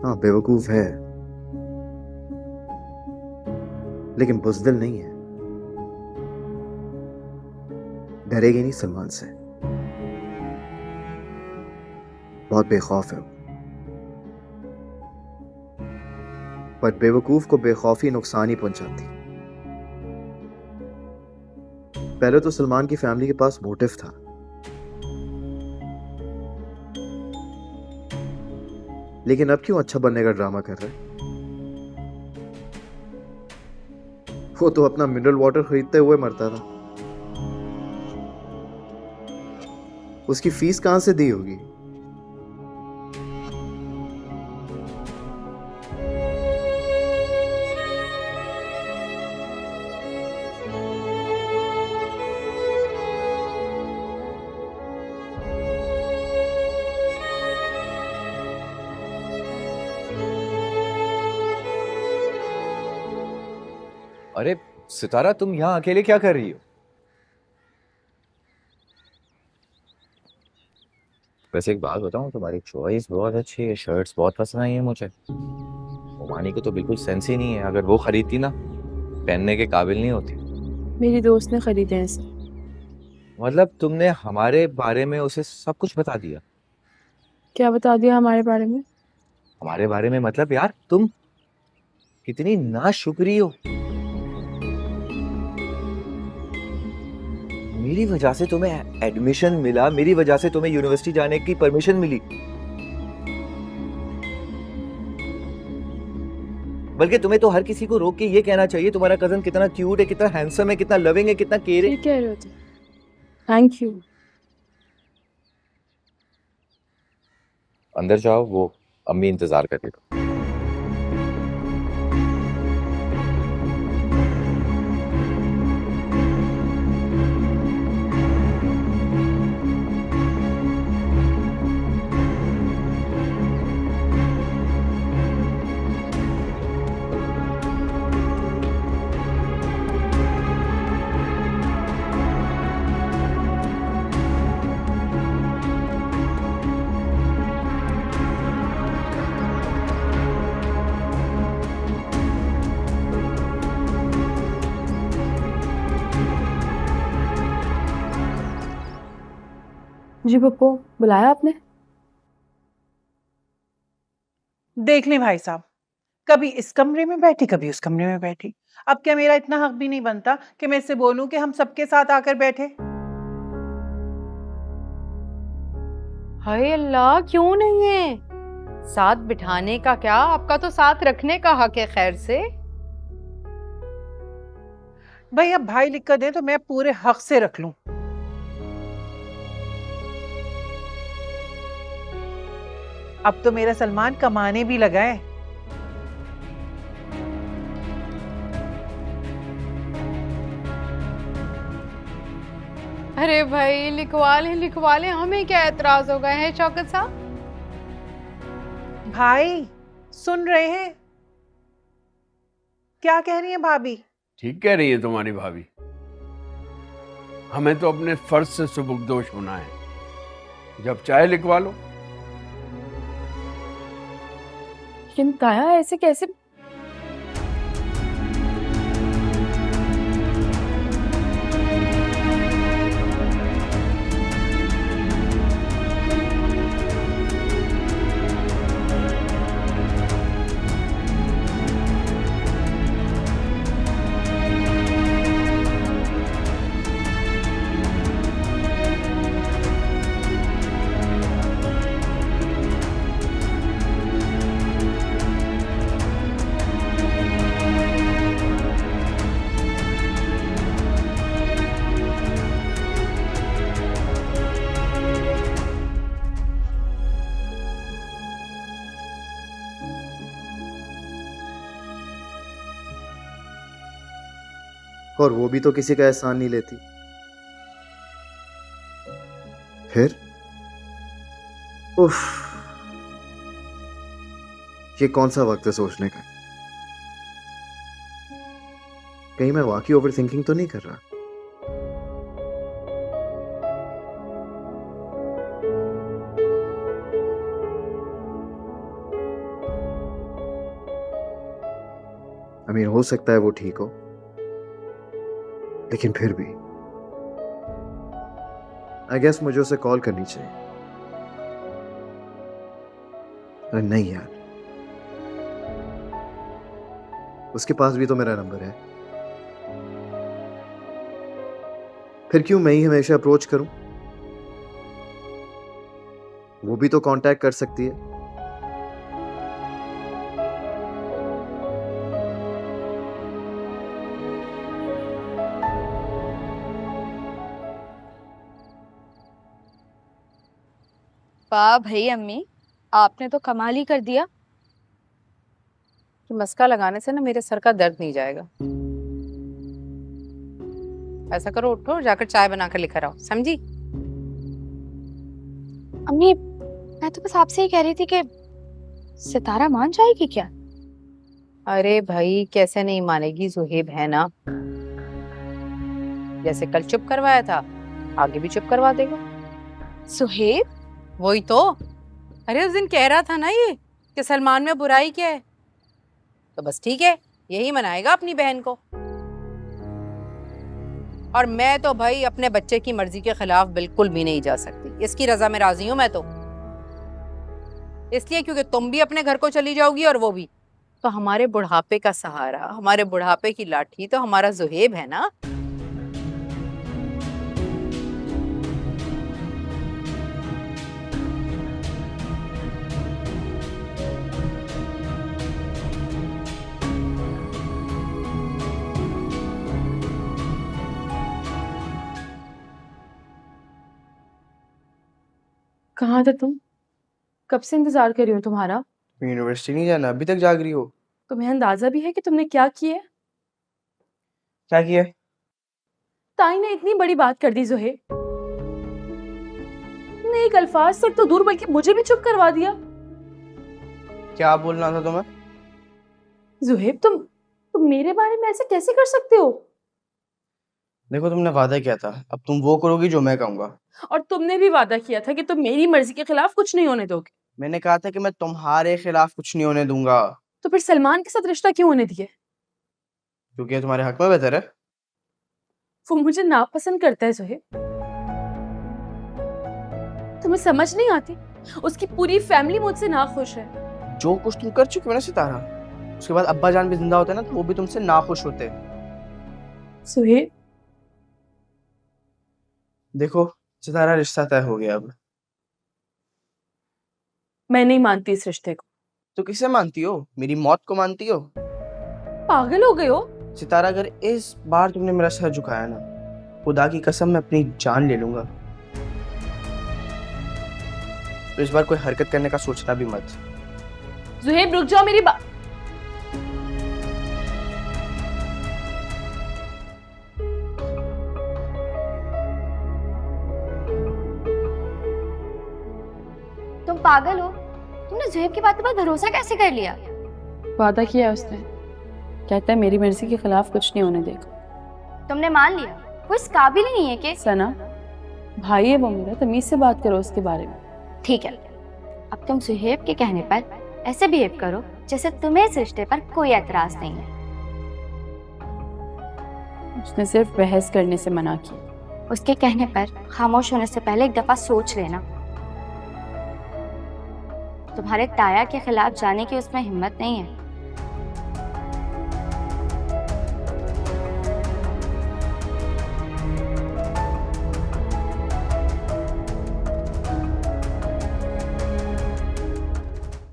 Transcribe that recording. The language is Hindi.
हाँ, बेवकूफ है, लेकिन बुज़दिल नहीं है। डरेगी नहीं सलमान से। बहुत बेखौफ है वो। पर बेवकूफ को बेखौफी नुकसान ही पहुंचाती। पहले तो सलमान की फैमिली के पास मोटिव था, लेकिन अब क्यों अच्छा बनने का ड्रामा कर रहा है? वो तो अपना मिनरल वाटर खरीदते हुए मरता था। उसकी फीस कहां से दी होगी? अरे सितारा, तुम यहाँ अकेले क्या कर रही हो? वैसे एक बात बताऊं, तुम्हारी चॉइस बहुत अच्छी है, शर्ट्स बहुत पसंद आई है मुझे। ओमानी को तो बिल्कुल सेंस ही नहीं है, अगर वो खरीदती ना, पहनने के काबिल नहीं होती। मेरी दोस्त ने खरीदे हैं सब। मतलब तुमने हमारे बारे में उसे सब कुछ बता दिया? क्या बता दिया हमारे बारे में? हमारे बारे में मतलब यार, तुम कितनी नाशुक्री हो। मेरी वजह से तुम्हें एडमिशन मिला, मेरी वजह से तुम्हें यूनिवर्सिटी जाने की परमिशन मिली। बल्कि तुम्हें तो हर किसी को रोक के ये कहना चाहिए तुम्हारा कजन कितना क्यूट है, कितना हैंडसम है, कितना लविंग है, कितना केयर है। ठीक कह रहे हो तुम। Thank you. अंदर जाओ, वो अम्मी इंतजार कर रही है। जी पप्पू, बुलाया आपने? देख लें भाई साहब, कभी इस कमरे में बैठी कभी उस कमरे में बैठी। अब क्या मेरा इतना हक भी नहीं बनता कि मैं इससे बोलूं कि हम सबके साथ आकर बैठे? हाय अल्लाह, क्यों नहीं है? साथ बिठाने का क्या, आपका तो साथ रखने का हक है। खैर से भाई अब भाई लिख कर दे तो मैं पूरे हक से रख लूं। अब तो मेरा सलमान कमाने भी लगा है। अरे भाई लिखवा ले, हमें क्या एतराज हो गए हैं शौकत साहब? भाई सुन रहे हैं क्या कह रही है भाभी? ठीक कह रही है तुम्हारी भाभी। हमें तो अपने फर्ज से सुबुकदोश होना है। जब चाहे लिखवा लो। लेकिन काया ऐसे कैसे? और वो भी तो किसी का एहसान नहीं लेती। फिर उफ, ये कौन सा वक्त है सोचने का? कहीं मैं वाकई ओवर थिंकिंग तो नहीं कर रहा? I mean, हो सकता है वो ठीक हो, लेकिन फिर भी आई गेस मुझे उसे कॉल करनी चाहिए। अरे नहीं यार, उसके पास भी तो मेरा नंबर है, फिर क्यों मैं ही हमेशा अप्रोच करूं? वो भी तो कांटेक्ट कर सकती है। वाह भाई अम्मी, आपने तो कमाल ही कर दिया। कि मस्का लगाने से ना मेरे सर का दर्द नहीं जाएगा। ऐसा करो, उठो और जाकर चाय बनाकर लेकर आओ, समझी? अम्मी, मैं तो बस आपसे ही कह रही थी कि सितारा मान जाएगी क्या? अरे भाई, कैसे नहीं मानेगी, जुहेब है ना। जैसे कल चुप करवाया था, आगे भी चुप करवा देगा। सुहेब? वही तो। अरे उस दिन कह रहा था ना ये कि सलमान में बुराई क्या है, तो बस ठीक है, यही मनाएगा अपनी बहन को। और मैं तो भाई अपने बच्चे की मर्जी के खिलाफ बिल्कुल भी नहीं जा सकती। इसकी रजा में राजी हूं मैं तो, इसलिए क्योंकि तुम भी अपने घर को चली जाओगी और वो भी। तो हमारे बुढ़ापे का सहारा, हमारे बुढ़ापे की लाठी तो हमारा जुहेब है ना। कहाँ थे तुम? कब से इंतजार कर रही हूँ तुम्हारा। यूनिवर्सिटी नहीं जाना, अभी तक जाग रही हो? तुम्हें अंदाजा भी है कि तुमने क्या किया? क्या किया? ताई ने इतनी बड़ी बात कर दी जुहेब। तुमने एक अल्फाज से तो दूर बल्कि मुझे भी चुप करवा दिया। क्या बोलना था तुम्हें? जुहेब, तुम मेरे बारे में ऐसे कैसे कर सकते हो? देखो, तुमने वादा किया था, अब तुम वो करोगी जो मैं कहूंगा। और तुमने भी वादा किया था कि तुम मेरी मर्जी के खिलाफ कुछ नहीं होने दोगे। मैंने कहा था कि मैं तुम्हारे खिलाफ कुछ नहीं होने दूंगा। तो फिर सलमान के साथ रिश्ता क्यों होने दिए? क्योंकि ये तुम्हारे हक में बेहतर है। वो मुझे नापसंद करता है जुहेब। तुम्हें समझ नहीं आती, उसकी पूरी फैमिली मुझसे नाखुश है। जो कुछ तुम कर चुकी हो ना सितारा, उसके बाद अब्बा जान भी जिंदा होते ना तो वो भी तुमसे नाखुश होते। सुहेब, देखो सितारा, रिश्ता तय हो गया। अब मैं नहीं मानती इस रिश्ते को। तो किसे मानती हो? मेरी मौत को मानती हो? पागल हो गए हो? सितारा, अगर इस बार तुमने मेरा सर झुकाया ना, खुदा की कसम मैं अपनी जान ले लूंगा। तो इस बार कोई हरकत करने का सोचना भी मत। जुहेब, रुक जाओ, मेरी बात। तुम पागल हो? तुमने जुहेब की बातों पर भरोसा कैसे कर लिया? वादा किया उसने, कहता है मेरी मर्जी के खिलाफ कुछ नहीं होने देगा। तुमने मान लिया? वो इस काबिल ही नहीं है कि? सना, भाई है वो मेरा, तमीज से बात करो उसके बारे में। ठीक है, अब तुम सुहेब के कहने पर ऐसे बिहेव करो जैसे तुम्हें इस रिश्ते पर कोई एतराज नहीं है। उसने सिर्फ बहस करने से मना किया। उसके कहने पर खामोश होने से पहले एक दफा सोच लेना। तुम्हारे ताया के खिलाफ जाने की उसमें हिम्मत नहीं है,